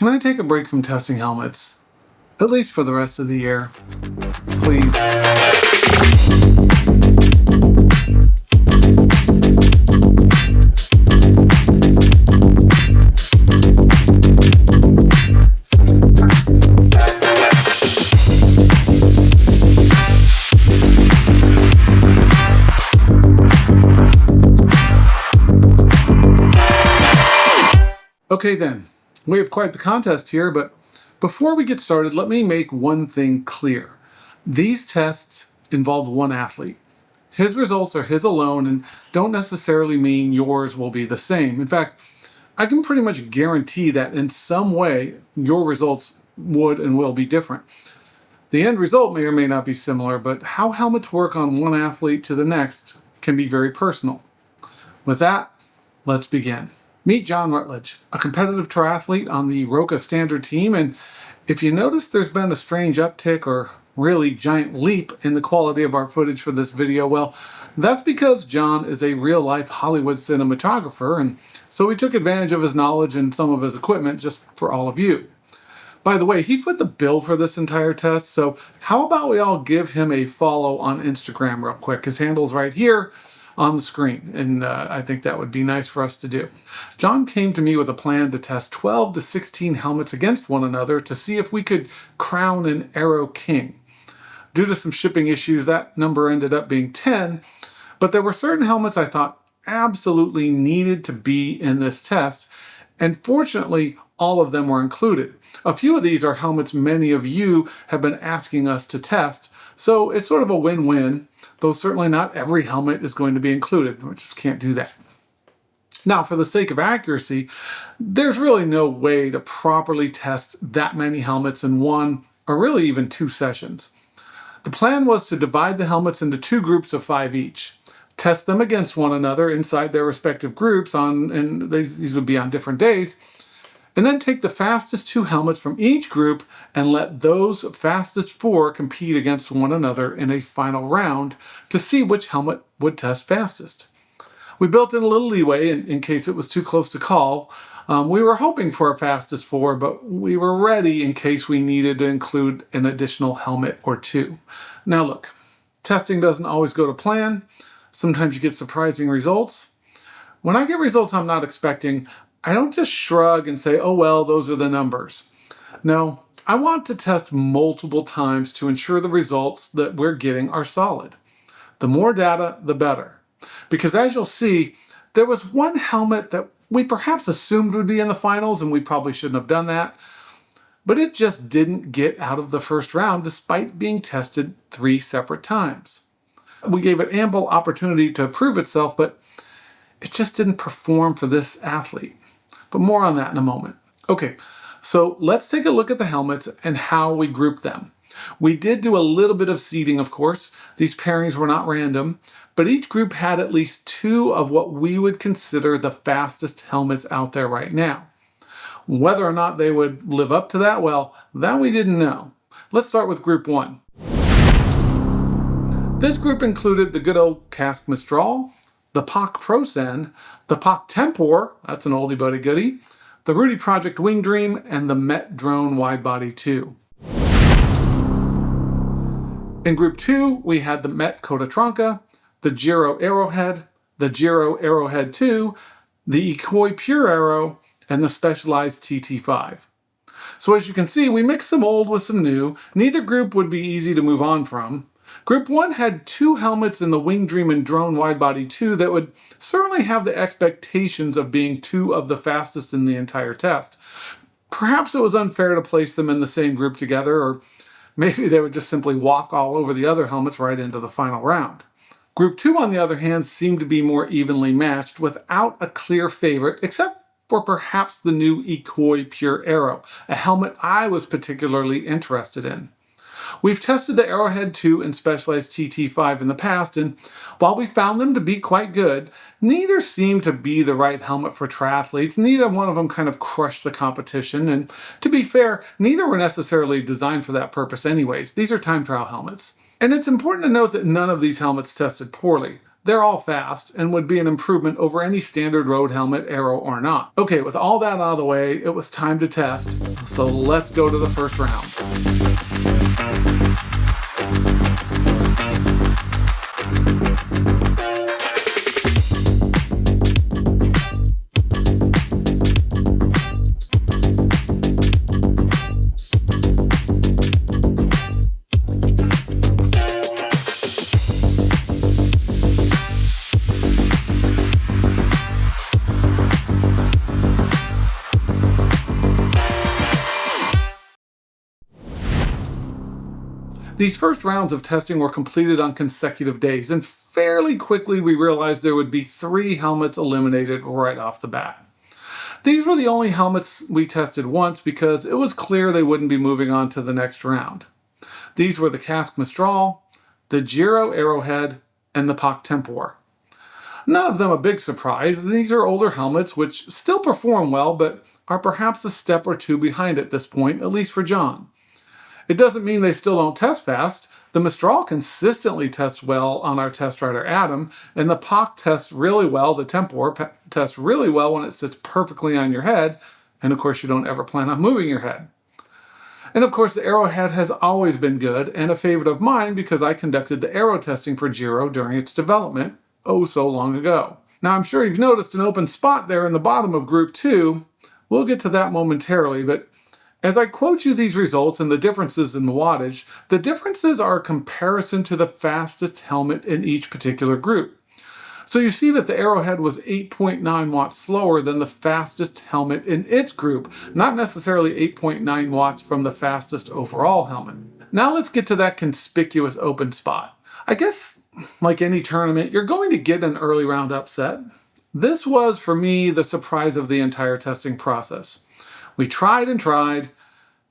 can I take a break from testing helmets? At least for the rest of the year. Please. Okay then, we have quite the contest here, but before we get started, let me make one thing clear. These tests involve one athlete. His results are his alone and don't necessarily mean yours will be the same. In fact, I can pretty much guarantee that in some way, your results would and will be different. The end result may or may not be similar, but how helmets work on one athlete to the next can be very personal. With that, let's begin. Meet John Rutledge, a competitive triathlete on the Roca Standard team, and if you notice there's been a strange uptick or really giant leap in the quality of our footage for this video, well, that's because John is a real-life Hollywood cinematographer, and so we took advantage of his knowledge and some of his equipment just for all of you. By the way, he fit the bill for this entire test, so how about we all give him a follow on Instagram real quick? His handle's right here on the screen, and I think that would be nice for us to do. John came to me with a plan to test 12 to 16 helmets against one another to see if we could crown an Aero king. Due to some shipping issues, that number ended up being 10, but there were certain helmets I thought absolutely needed to be in this test, and fortunately, all of them were included. A few of these are helmets many of you have been asking us to test, so it's sort of a win-win, though certainly not every helmet is going to be included. We just can't do that. Now, for the sake of accuracy, there's really no way to properly test that many helmets in one or really even two sessions. The plan was to divide the helmets into two groups of 5 each, test them against one another inside their respective groups and these would be on different days, and then take the fastest 2 helmets from each group and let those fastest 4 compete against one another in a final round to see which helmet would test fastest. We built in a little leeway in case it was too close to call. We were hoping for a fastest 4, but we were ready in case we needed to include an additional helmet or 2. Now look, testing doesn't always go to plan. Sometimes you get surprising results. When I get results I'm not expecting, I don't just shrug and say, oh well, those are the numbers. No, I want to test multiple times to ensure the results that we're getting are solid. The more data, the better. Because as you'll see, there was one helmet that we perhaps assumed would be in the finals, and we probably shouldn't have done that, but it just didn't get out of the first round despite being tested 3 separate times. We gave it ample opportunity to prove itself, but it just didn't perform for this athlete. But more on that in a moment. Okay, so let's take a look at the helmets and how we group them. We did do a little bit of seeding, of course. These pairings were not random, but each group had at least 2 of what we would consider the fastest helmets out there right now. Whether or not they would live up to that, well, that we didn't know. Let's start with group 1. This group included the good old Casque Mistral, the POC ProSend, the POC Tempor, that's an oldie buddy goodie, the Rudy Project Wing Dream, and the Met Drone Widebody 2. In Group 2, we had the Met Coda Tronca, the Giro Arrowhead, the Giro Arrowhead 2, the Ikoi Pure Aero, and the Specialized TT5. So as you can see, we mixed some old with some new. Neither group would be easy to move on from. Group 1 had 2 helmets in the Wing Dream and Drone Widebody 2 that would certainly have the expectations of being 2 of the fastest in the entire test. Perhaps it was unfair to place them in the same group together, or maybe they would just simply walk all over the other helmets right into the final round. Group 2, on the other hand, seemed to be more evenly matched without a clear favorite, except for perhaps the new Ikoi Pure Aero, a helmet I was particularly interested in. We've tested the Arrowhead 2 and Specialized TT5 in the past, and while we found them to be quite good, neither seemed to be the right helmet for triathletes. Neither one of them kind of crushed the competition, and to be fair, neither were necessarily designed for that purpose anyways. These are time trial helmets. And it's important to note that none of these helmets tested poorly. they're all fast and would be an improvement over any standard road helmet, Aero or not. Okay, with all that out of the way, it was time to test, so let's go to the first rounds. These first rounds of testing were completed on consecutive days, and fairly quickly we realized there would be 3 helmets eliminated right off the bat. These were the only helmets we tested once because it was clear they wouldn't be moving on to the next round. These were the Casque Mistral, the Giro Arrowhead, and the POC Tempor. None of them a big surprise. These are older helmets which still perform well, but are perhaps a step or two behind at this point, at least for John. It doesn't mean they still don't test fast. The Mistral consistently tests well on our test rider Adam, and the POC tests really well. The Tempor tests really well when it sits perfectly on your head, and of course you don't ever plan on moving your head. And of course the Arrowhead has always been good and a favorite of mine because I conducted the Aero testing for Giro during its development, oh so long ago. Now I'm sure you've noticed an open spot there in the bottom of Group 2. We'll get to that momentarily, but as I quote you these results and the differences in the wattage, the differences are a comparison to the fastest helmet in each particular group. So you see that the Arrowhead was 8.9 watts slower than the fastest helmet in its group, not necessarily 8.9 watts from the fastest overall helmet. Now let's get to that conspicuous open spot. I guess, like any tournament, you're going to get an early round upset. This was, for me, the surprise of the entire testing process. We tried and tried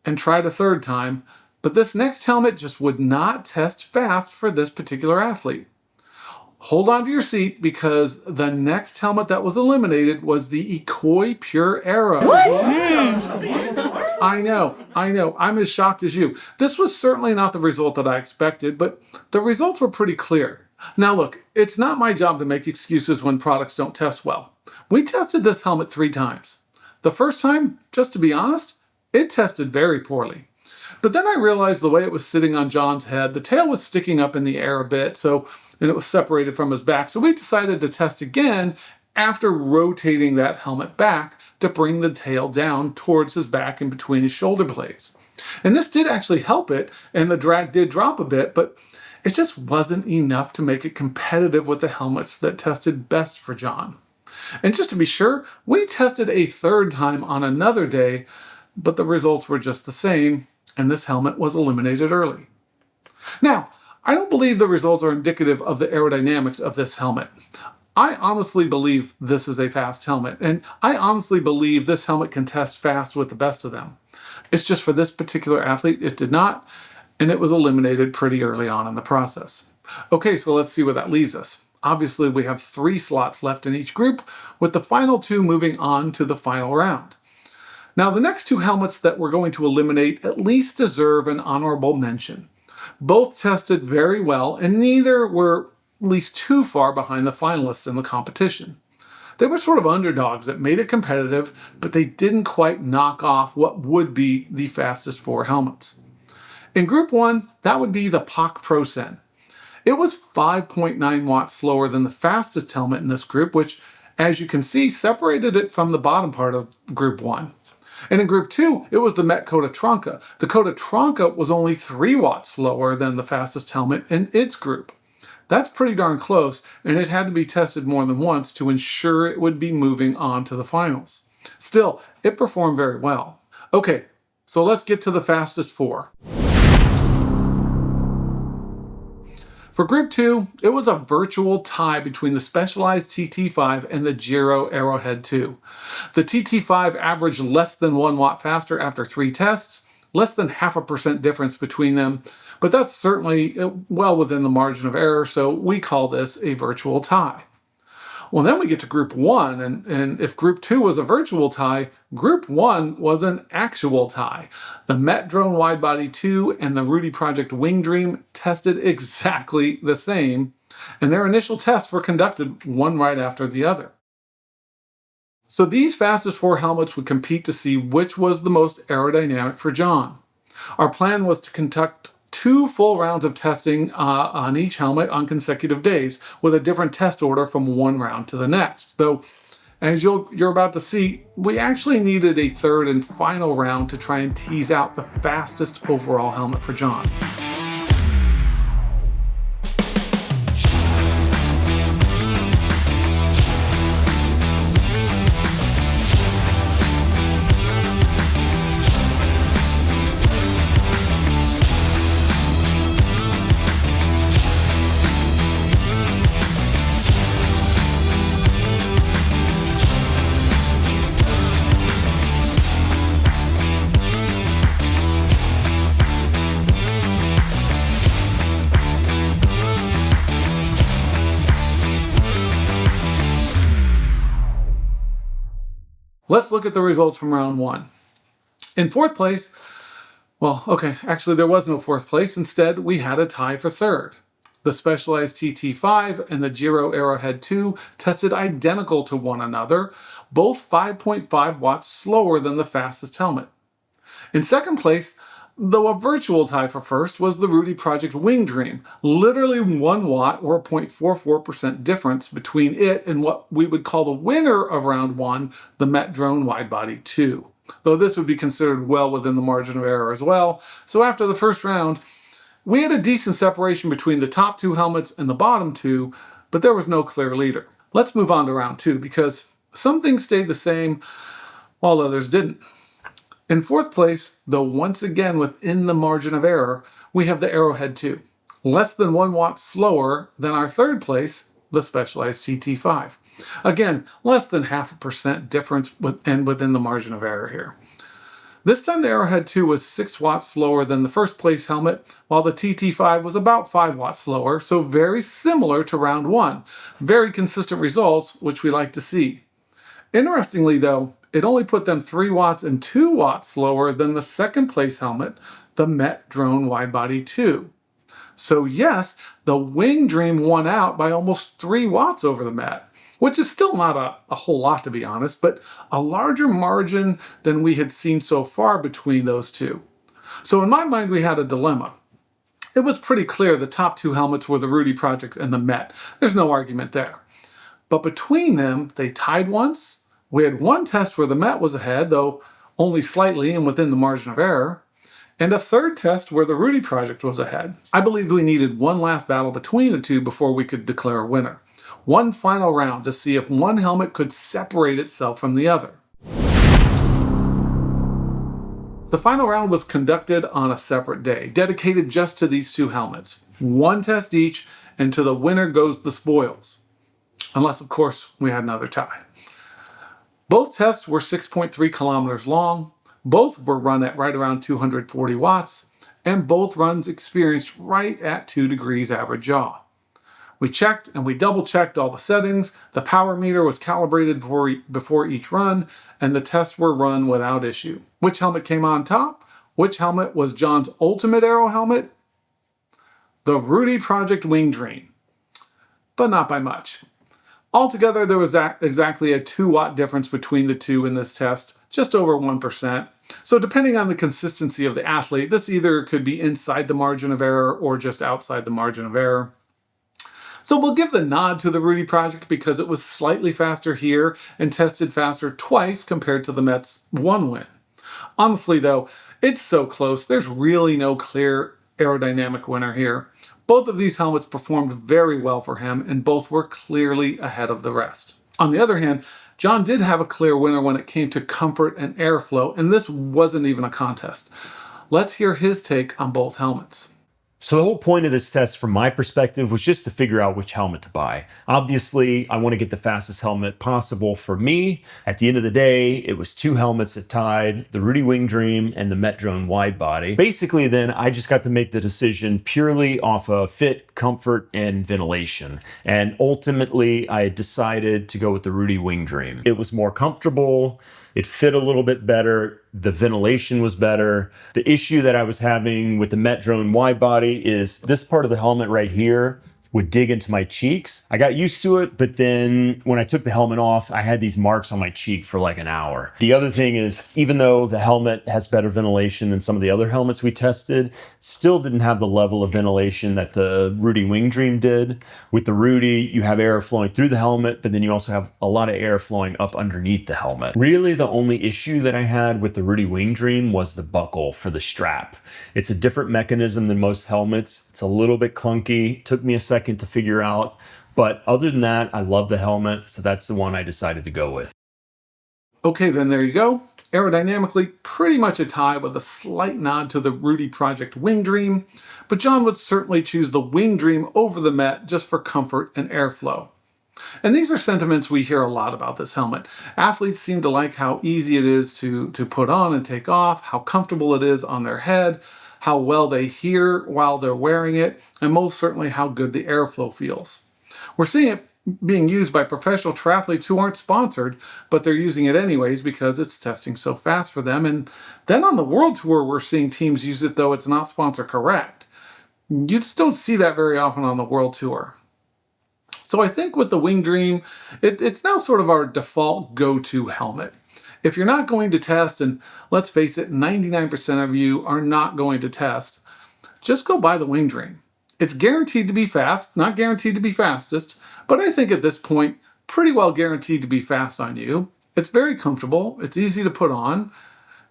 a third time, but this next helmet just would not test fast for this particular athlete. Hold on to your seat because the next helmet that was eliminated was the Ikoi Pure Aero. What? I know, I'm as shocked as you. This was certainly not the result that I expected, but the results were pretty clear. Now look, it's not my job to make excuses when products don't test well. We tested this helmet 3 times. The first time, just to be honest, it tested very poorly. But then I realized the way it was sitting on John's head, the tail was sticking up in the air a bit, and it was separated from his back. So we decided to test again after rotating that helmet back to bring the tail down towards his back and between his shoulder blades. And this did actually help it, and the drag did drop a bit, but it just wasn't enough to make it competitive with the helmets that tested best for John. And just to be sure, we tested a third time on another day, but the results were just the same, and this helmet was eliminated early. Now, I don't believe the results are indicative of the aerodynamics of this helmet. I honestly believe this is a fast helmet, and I honestly believe this helmet can test fast with the best of them. It's just for this particular athlete, it did not, and it was eliminated pretty early on in the process. Okay, so let's see where that leaves us. Obviously, we have 3 slots left in each group, with the final 2 moving on to the final round. Now, the next 2 helmets that we're going to eliminate at least deserve an honorable mention. Both tested very well, and neither were at least too far behind the finalists in the competition. They were sort of underdogs that made it competitive, but they didn't quite knock off what would be the fastest 4 helmets. In Group 1, that would be the POC Pro Sen. It was 5.9 watts slower than the fastest helmet in this group, which, as you can see, separated it from the bottom part of Group 1. And in Group 2, it was the Met Coda Tronca. The Coda Tronca was only 3 watts slower than the fastest helmet in its group. That's pretty darn close, and it had to be tested more than once to ensure it would be moving on to the finals. Still, it performed very well. Okay, so let's get to the fastest 4. For Group 2, it was a virtual tie between the Specialized TT5 and the Giro Arrowhead 2. The TT5 averaged less than 1 watt faster after 3 tests, less than 0.5% difference between them, but that's certainly well within the margin of error, so we call this a virtual tie. Well, then we get to Group 1, and if Group 2 was a virtual tie, Group 1 was an actual tie. The Met Drone Widebody 2 and the Rudy Project Wing Dream tested exactly the same, and their initial tests were conducted one right after the other. So these fastest 4 helmets would compete to see which was the most aerodynamic for John. Our plan was to conduct 2 full rounds of testing on each helmet on consecutive days, with a different test order from one round to the next. Though, as you're about to see, we actually needed a third and final round to try and tease out the fastest overall helmet for John. Let's look at the results from round 1. In 4th place, actually there was no 4th place. Instead, we had a tie for 3rd. The Specialized TT5 and the Giro Arrowhead 2 tested identical to one another, both 5.5 watts slower than the fastest helmet. In 2nd place, though a virtual tie for 1st, was the Rudy Project Wing Dream, literally 1 watt or a 0.44% difference between it and what we would call the winner of round 1, the Met Drone Widebody 2. Though this would be considered well within the margin of error as well. So after the first round, we had a decent separation between the top 2 helmets and the bottom 2, but there was no clear leader. Let's move on to round 2 because some things stayed the same while others didn't. In 4th place, though once again within the margin of error, we have the Arrowhead 2, less than 1 watt slower than our 3rd place, the Specialized TT5. Again, less than 0.5% difference and within the margin of error here. This time the Arrowhead 2 was 6 watts slower than the 1st place helmet, while the TT5 was about 5 watts slower, so very similar to round 1. Very consistent results, which we like to see. Interestingly though, it only put them 3 watts and 2 watts slower than the 2nd place helmet, the Met Drone Widebody 2. So yes, the Wing Dream won out by almost 3 watts over the Met, which is still not a whole lot to be honest, but a larger margin than we had seen so far between those two. So in my mind, we had a dilemma. It was pretty clear the top 2 helmets were the Rudy Project and the Met. There's no argument there. But between them, they tied once. We had one test where the Met was ahead, though only slightly and within the margin of error, and a third test where the Rudy Project was ahead. I believed we needed one last battle between the two before we could declare a winner. One final round to see if one helmet could separate itself from the other. The final round was conducted on a separate day, dedicated just to these 2 helmets. One test each, and to the winner goes the spoils. Unless, of course, we had another tie. Both tests were 6.3 kilometers long, both were run at right around 240 watts, and both runs experienced right at 2 degrees average yaw. We checked and we double checked all the settings, the power meter was calibrated before each run, and the tests were run without issue. Which helmet came on top? Which helmet was John's ultimate Aero helmet? The Rudy Project Wing Dream, but not by much. Altogether, there was exactly a 2 watt difference between the two in this test, just over 1%. So depending on the consistency of the athlete, this either could be inside the margin of error or just outside the margin of error. So we'll give the nod to the Rudy Project because it was slightly faster here and tested faster twice compared to the Met's 1 win. Honestly though, it's so close, there's really no clear aerodynamic winner here. Both of these helmets performed very well for him, and both were clearly ahead of the rest. On the other hand, John did have a clear winner when it came to comfort and airflow, and this wasn't even a contest. Let's hear his take on both helmets. So the whole point of this test, from my perspective, was just to figure out which helmet to buy. Obviously, I want to get the fastest helmet possible for me. At the end of the day, it was 2 helmets that tied, the Rudy Wing Dream and the Met Drone Widebody. Basically, then, I just got to make the decision purely off of fit, comfort, and ventilation. And ultimately, I decided to go with the Rudy Wing Dream. It was more comfortable. It fit a little bit better. The ventilation was better. The issue that I was having with the Met Drone Widebody is this part of the helmet right here would dig into my cheeks. I got used to it, but then when I took the helmet off, I had these marks on my cheek for like an hour. The other thing is, even though the helmet has better ventilation than some of the other helmets we tested, it still didn't have the level of ventilation that the Rudy Wing Dream did. With the Rudy, you have air flowing through the helmet, but then you also have a lot of air flowing up underneath the helmet. Really, the only issue that I had with the Rudy Wing Dream was the buckle for the strap. It's a different mechanism than most helmets. It's a little bit clunky. It took me a second to figure out, but other than that, I love the helmet, so that's the one I decided to go with. Okay, then there you go. Aerodynamically, pretty much a tie with a slight nod to the Rudy Project Wing Dream, but John would certainly choose the Wing Dream over the Met just for comfort and airflow. And these are sentiments we hear a lot about this helmet. Athletes seem to like how easy it is to put on and take off, how comfortable it is on their head, how well they hear while they're wearing it, and most certainly how good the airflow feels. We're seeing it being used by professional triathletes who aren't sponsored, but they're using it anyways because it's testing so fast for them. And then on the World Tour, we're seeing teams use it though it's not sponsor correct. You just don't see that very often on the World Tour. So I think with the Wing Dream, it's now sort of our default go-to helmet. If you're not going to test, and let's face it, 99% of you are not going to test, just go buy the Wing Dream. It's guaranteed to be fast, not guaranteed to be fastest, but I think at this point, pretty well guaranteed to be fast on you. It's very comfortable. It's easy to put on.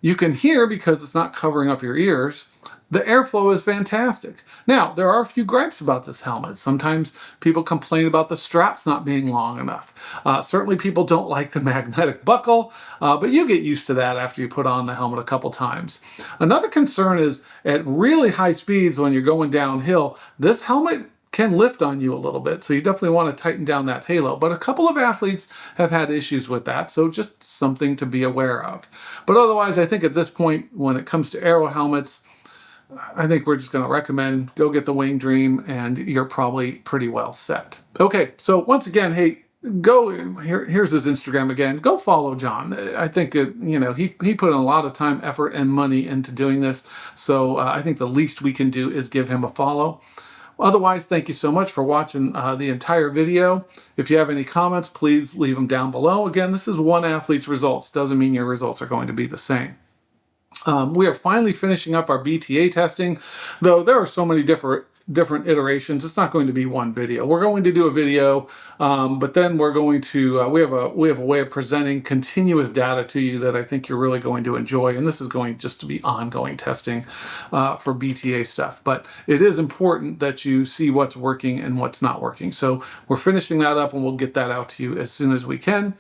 You can hear because it's not covering up your ears. The airflow is fantastic. Now, there are a few gripes about this helmet. Sometimes people complain about the straps not being long enough. Certainly people don't like the magnetic buckle, but you get used to that after you put on the helmet a couple times. Another concern is at really high speeds when you're going downhill, this helmet can lift on you a little bit, so you definitely want to tighten down that halo. But a couple of athletes have had issues with that, so just something to be aware of. But otherwise, I think at this point, when it comes to Aero helmets, I think we're just going to recommend go get the Wing Dream, and you're probably pretty well set. Okay, so once again, hey, here's his Instagram again. Go follow John. I think he put in a lot of time, effort, and money into doing this, so I think the least we can do is give him a follow. Otherwise, thank you so much for watching the entire video. If you have any comments, please leave them down below. Again, this is one athlete's results. Doesn't mean your results are going to be the same. We are finally finishing up our BTA testing, though there are so many different iterations. It's not going to be one video. We're going to do a video, but then we're going to we have a way of presenting continuous data to you that I think you're really going to enjoy. And this is going just to be ongoing testing for BTA stuff. But it is important that you see what's working and what's not working. So we're finishing that up, and we'll get that out to you as soon as we can.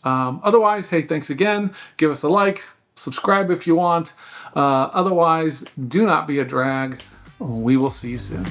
Otherwise, hey, thanks again. Give us a like. Subscribe if you want. Otherwise, do not be a drag. We will see you soon.